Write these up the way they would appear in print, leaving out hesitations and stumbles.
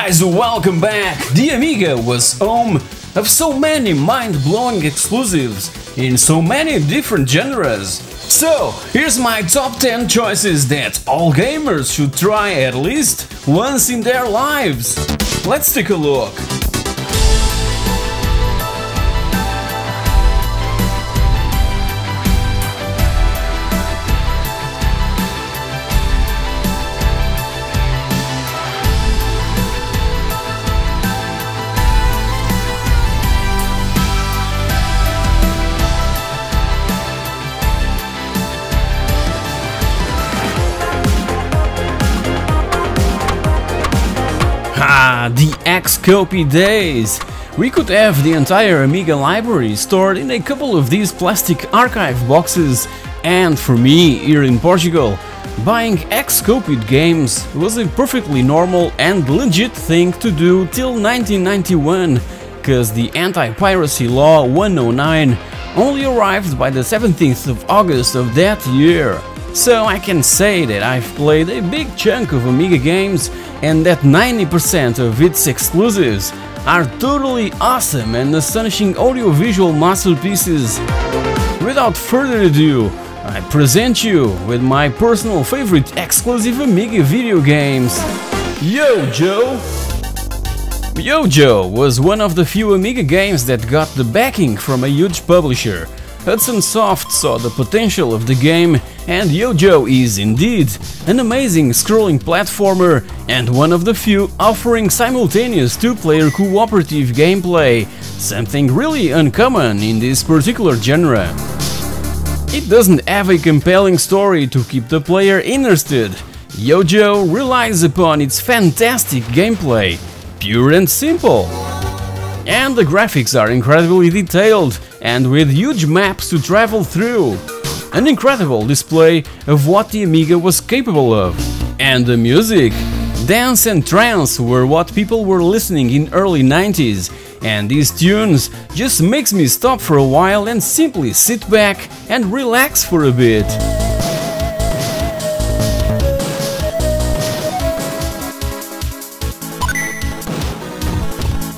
guys, welcome back! The Amiga was home of so many mind-blowing exclusives in so many different genres. So, here's my top 10 choices that all gamers should try at least once in their lives. Let's take a look. The X-Copy days! We could have the entire Amiga library stored in a couple of these plastic archive boxes, and for me, here in Portugal, buying X-copied games was a perfectly normal and legit thing to do till 1991, cause the Anti-Piracy Law 109 only arrived by the 17th of August of that year. So I can say that I've played a big chunk of Amiga games and that 90% of its exclusives are totally awesome and astonishing audiovisual masterpieces. Without further ado, I present you with my personal favorite exclusive Amiga video games. Yo-Jo! Yo-Jo was one of the few Amiga games that got the backing from a huge publisher. Hudson Soft saw the potential of the game, and Yo-Jo is indeed an amazing scrolling platformer and one of the few offering simultaneous two-player cooperative gameplay, something really uncommon in this particular genre. It doesn't have a compelling story to keep the player interested. Yo-Jo relies upon its fantastic gameplay, pure and simple. And the graphics are incredibly detailed and with huge maps to travel through. An incredible display of what the Amiga was capable of. And the music? Dance and trance were what people were listening in early 90s, and these tunes just makes me stop for a while and simply sit back and relax for a bit.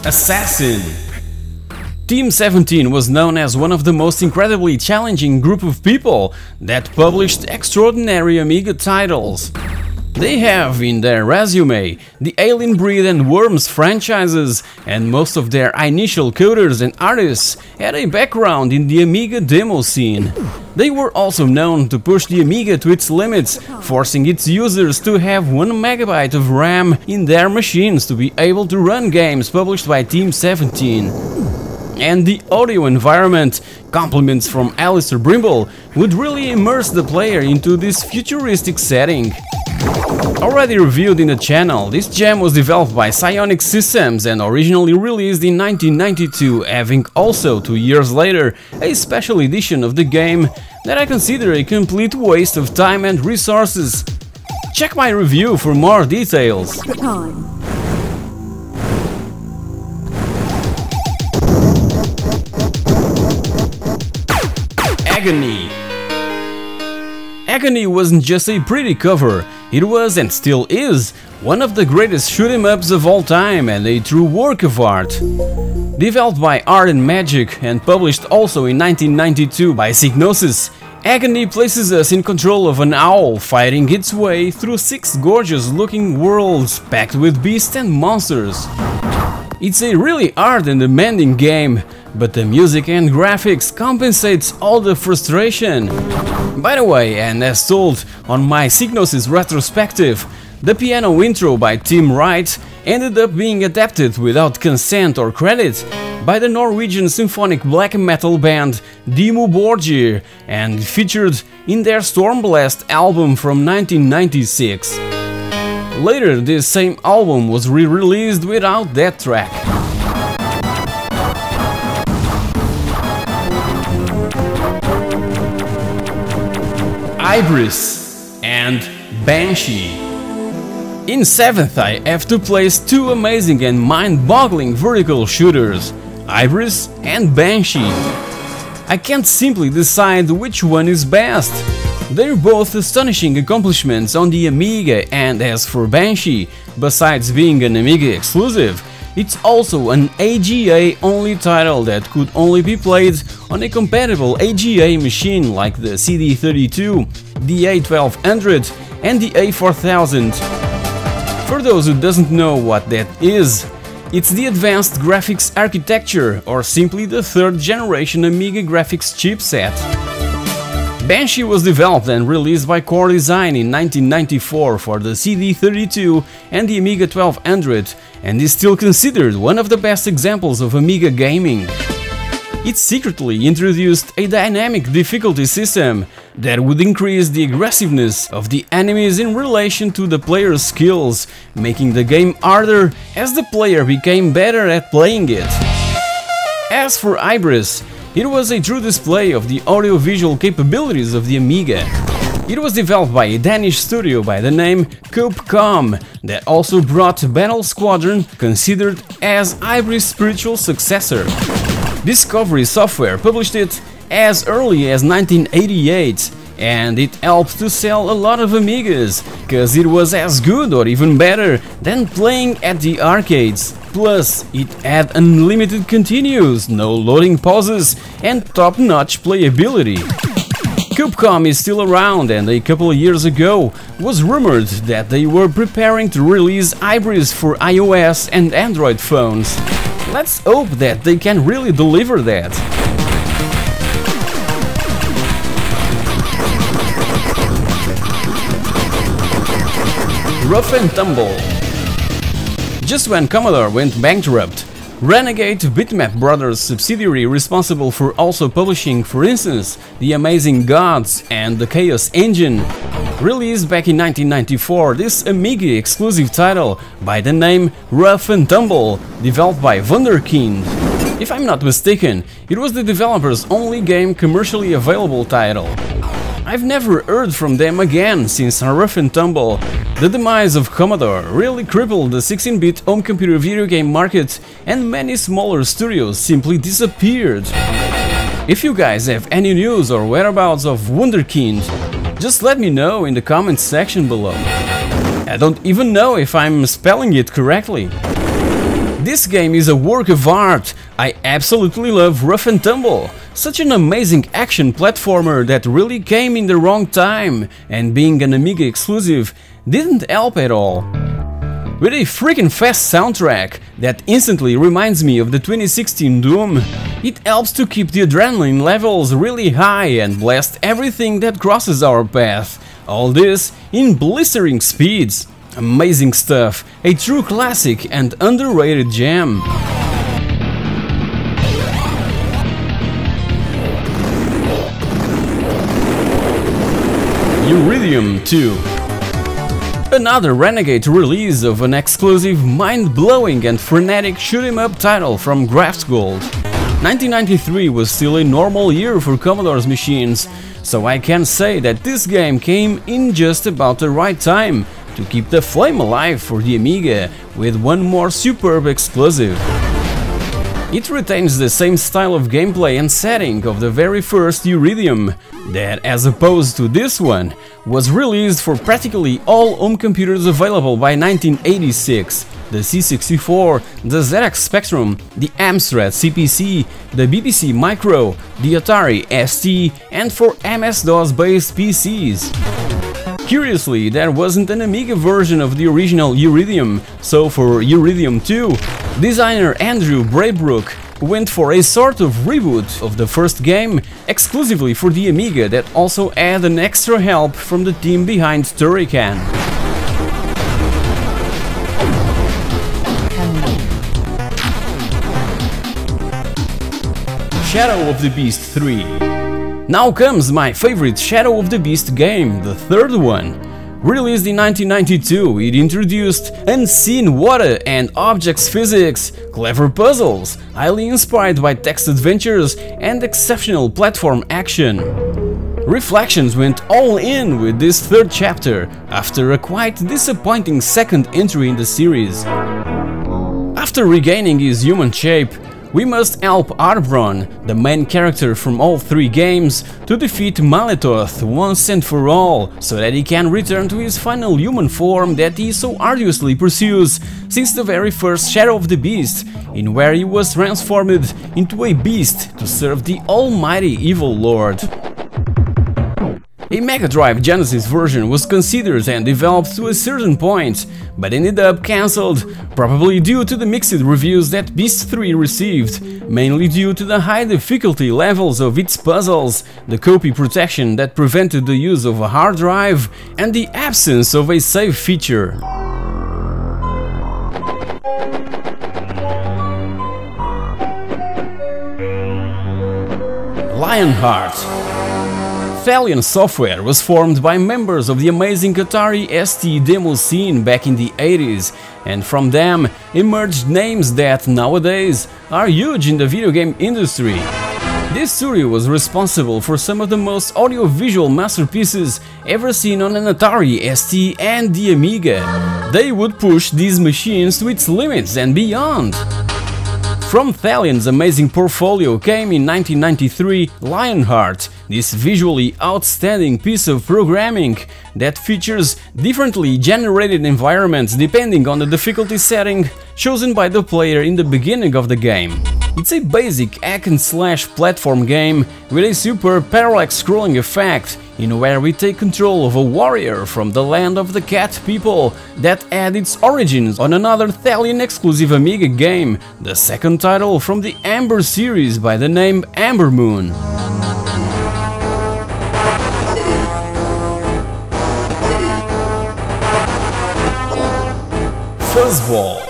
Assassin. Team 17 was known as one of the most incredibly challenging group of people that published extraordinary Amiga titles. They have in their resume the Alien Breed and Worms franchises, and most of their initial coders and artists had a background in the Amiga demo scene. They were also known to push the Amiga to its limits, forcing its users to have 1 MB of RAM in their machines to be able to run games published by Team 17. And the audio environment, compliments from Alistair Brimble, would really immerse the player into this futuristic setting. Already reviewed in the channel, this gem was developed by Psionic Systems and originally released in 1992, having also 2 years later a special edition of the game that I consider a complete waste of time and resources. Check my review for more details. Agony. Agony wasn't just a pretty cover, it was and still is one of the greatest shoot-em-ups of all time and a true work of art. Developed by Art and Magic and published also in 1992 by Psygnosis, Agony places us in control of an owl fighting its way through 6 gorgeous-looking worlds packed with beasts and monsters. It's a really hard and demanding game, but the music and graphics compensates all the frustration. By the way, and as told on my Psygnosis retrospective, the piano intro by Tim Wright ended up being adapted without consent or credit by the Norwegian symphonic black metal band Dimmu Borgir and featured in their Stormblast album from 1996. Later, this same album was re-released without that track. Ibris and Banshee. In 7th I have to place 2 amazing and mind-boggling vertical shooters, Ibris and Banshee. I can't simply decide which one is best. They're both astonishing accomplishments on the Amiga, and as for Banshee, besides being an Amiga exclusive, it's also an AGA-only title that could only be played on a compatible AGA machine like the CD32, the A1200 and the A4000. For those who doesn't know what that is, it's the Advanced Graphics Architecture, or simply the third generation Amiga graphics chipset. Banshee was developed and released by Core Design in 1994 for the CD32 and the Amiga 1200, and is still considered one of the best examples of Amiga gaming. It secretly introduced a dynamic difficulty system that would increase the aggressiveness of the enemies in relation to the player's skills, making the game harder as the player became better at playing it. As for Ibris, it was a true display of the audio-visual capabilities of the Amiga. It was developed by a Danish studio by the name Capcom that also brought Battle Squadron, considered as Ibris' spiritual successor. Discovery Software published it as early as 1988, and it helped to sell a lot of Amigas, cause it was as good or even better than playing at the arcades. Plus, it had unlimited continues, no loading pauses, and top-notch playability. Capcom is still around, and a couple of years ago was rumored that they were preparing to release Ibris for iOS and Android phones. Let's hope that they can really deliver that. Rough and Tumble. Just when Commodore went bankrupt, Renegade Bitmap Brothers subsidiary responsible for also publishing, for instance, The Amazing Gods and the Chaos Engine, released back in 1994 this Amiga exclusive title by the name Rough and Tumble, developed by Wunderkind. If I'm not mistaken, it was the developer's only game commercially available title. I've never heard from them again since Rough and Tumble. The demise of Commodore really crippled the 16-bit home computer video game market, and many smaller studios simply disappeared. If you guys have any news or whereabouts of Wunderkind, just let me know in the comments section below. I don't even know if I'm spelling it correctly. This game is a work of art. I absolutely love Rough and Tumble. Such an amazing action platformer that really came in the wrong time, and being an Amiga exclusive didn't help at all. With a freaking fast soundtrack that instantly reminds me of the 2016 Doom, it helps to keep the adrenaline levels really high and blast everything that crosses our path. All this in blistering speeds. Amazing stuff, a true classic and underrated gem. Uridium 2. Another Renegade release of an exclusive, mind-blowing and frenetic shoot-'em-up title from Graphsgold. 1993 was still a normal year for Commodore's machines, so I can say that this game came in just about the right time to keep the flame alive for the Amiga with one more superb exclusive. It retains the same style of gameplay and setting of the very first Uridium, that, as opposed to this one, was released for practically all home computers available by 1986, the C64, the ZX Spectrum, the Amstrad CPC, the BBC Micro, the Atari ST, and for MS-DOS based PCs. Curiously, there wasn't an Amiga version of the original Uridium, so for Uridium 2, designer Andrew Braybrook went for a sort of reboot of the first game exclusively for the Amiga that also had an extra help from the team behind Turrican. Shadow of the Beast 3. Now comes my favorite Shadow of the Beast game, the third one. Released in 1992, it introduced unseen water and objects physics, clever puzzles, highly inspired by text adventures, and exceptional platform action. Reflections went all in with this third chapter, after a quite disappointing second entry in the series. After regaining his human shape, We must help Arbron, the main character from all 3 games, to defeat Maletoth once and for all, so that he can return to his final human form that he so arduously pursues since the very first Shadow of the Beast, in where he was transformed into a beast to serve the almighty evil lord. A Mega Drive Genesis version was considered and developed to a certain point, but ended up cancelled, probably due to the mixed reviews that Beast 3 received, mainly due to the high difficulty levels of its puzzles, the copy protection that prevented the use of a hard drive, and the absence of a save feature. Lionheart. Thalion Software was formed by members of the amazing Atari ST demo scene back in the 80s, and from them emerged names that nowadays are huge in the video game industry. This studio was responsible for some of the most audiovisual masterpieces ever seen on an Atari ST and the Amiga. They would push these machines to its limits and beyond. From Thalion's amazing portfolio came in 1993 Lionheart, this visually outstanding piece of programming that features differently generated environments depending on the difficulty setting chosen by the player in the beginning of the game. It's a basic hack-and-slash platform game with a super parallax scrolling effect, in where we take control of a warrior from the land of the cat people that had its origins on another Thalion exclusive Amiga game, the second title from the Amber series by the name Amber Moon. Fuzzball.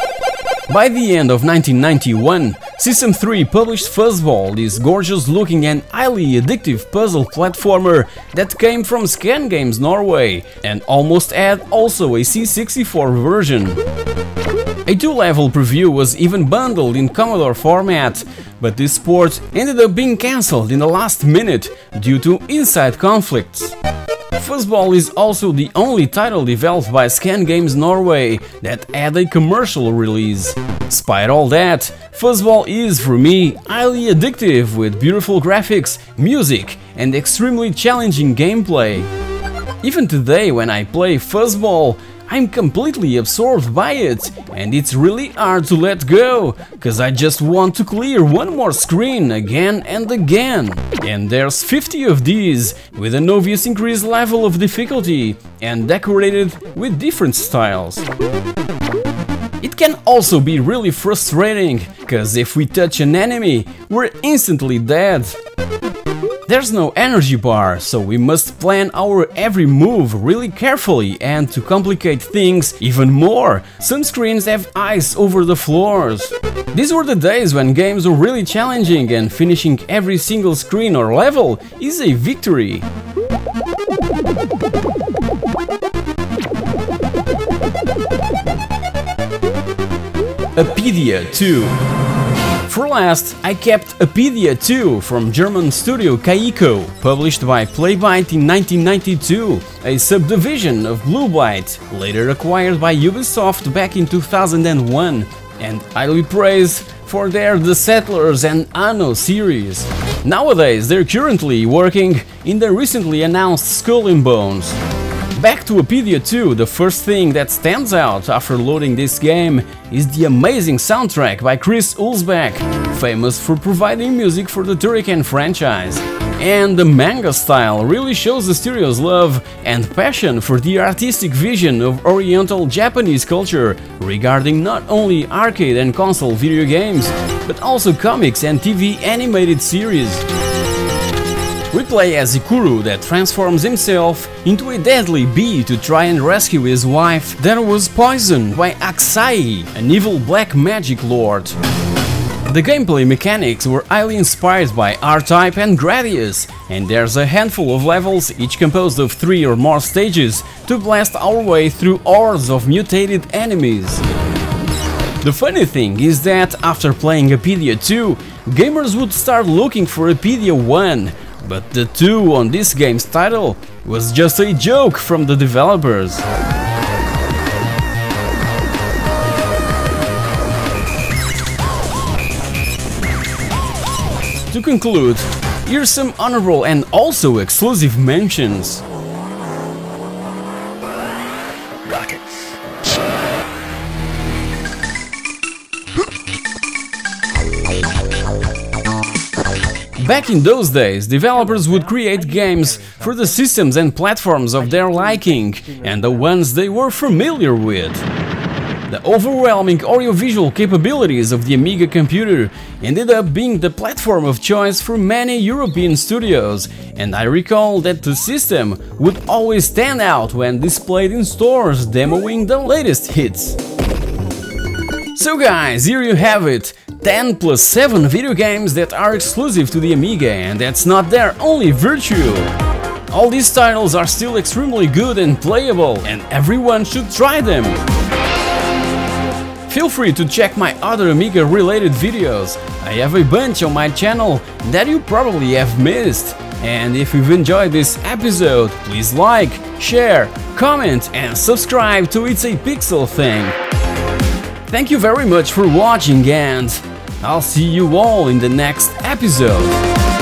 By the end of 1991, System 3 published Fuzzball, this gorgeous-looking and highly addictive puzzle platformer that came from Scan Games Norway and almost had also a C64 version. A 2-level preview was even bundled in Commodore format, but this port ended up being cancelled in the last minute due to inside conflicts. Fuzzball is also the only title developed by Scan Games Norway that had a commercial release. Despite all that, Fuzzball is, for me, highly addictive with beautiful graphics, music and extremely challenging gameplay. Even today, when I play Fuzzball, I'm completely absorbed by it, and it's really hard to let go, cause I just want to clear one more screen again and again. And there's 50 of these, with an obvious increased level of difficulty, and decorated with different styles. It can also be really frustrating, cause if we touch an enemy, we're instantly dead. There's no energy bar, so we must plan our every move really carefully, and to complicate things even more, some screens have ice over the floors. These were the days when games were really challenging and finishing every single screen or level is a victory. Apidia 2. For last, I kept Apidia 2 from German studio Kaiko, published by Playbyte in 1992, a subdivision of Blue Byte, later acquired by Ubisoft back in 2001, and highly praised for their The Settlers and Anno series. Nowadays, they're currently working in the recently announced Skull and Bones. Back to Apidia 2, the first thing that stands out after loading this game is the amazing soundtrack by Chris Hulsbeck, famous for providing music for the Turrican franchise. And the manga style really shows the studio's love and passion for the artistic vision of Oriental Japanese culture regarding not only arcade and console video games, but also comics and TV animated series. We play as Ikuru that transforms himself into a deadly bee to try and rescue his wife that was poisoned by Aksai, an evil black magic lord. The gameplay mechanics were highly inspired by R-Type and Gradius, and there's a handful of levels, each composed of 3 or more stages, to blast our way through hordes of mutated enemies. The funny thing is that after playing Apidia 2, gamers would start looking for Apidia 1, but the 2 on this game's title was just a joke from the developers. To conclude, here's some honorable and also exclusive mentions. Back in those days, developers would create games for the systems and platforms of their liking and the ones they were familiar with. The overwhelming audiovisual capabilities of the Amiga computer ended up being the platform of choice for many European studios, and I recall that the system would always stand out when displayed in stores demoing the latest hits. So guys, here you have it, 10 plus 7 video games that are exclusive to the Amiga, and that's not their only virtue. All these titles are still extremely good and playable, and everyone should try them. Feel free to check my other Amiga related videos. I have a bunch on my channel that you probably have missed. And if you've enjoyed this episode, please like, share, comment and subscribe to itsaPIXELthing. Thank you very much for watching, and I'll see you all in the next episode.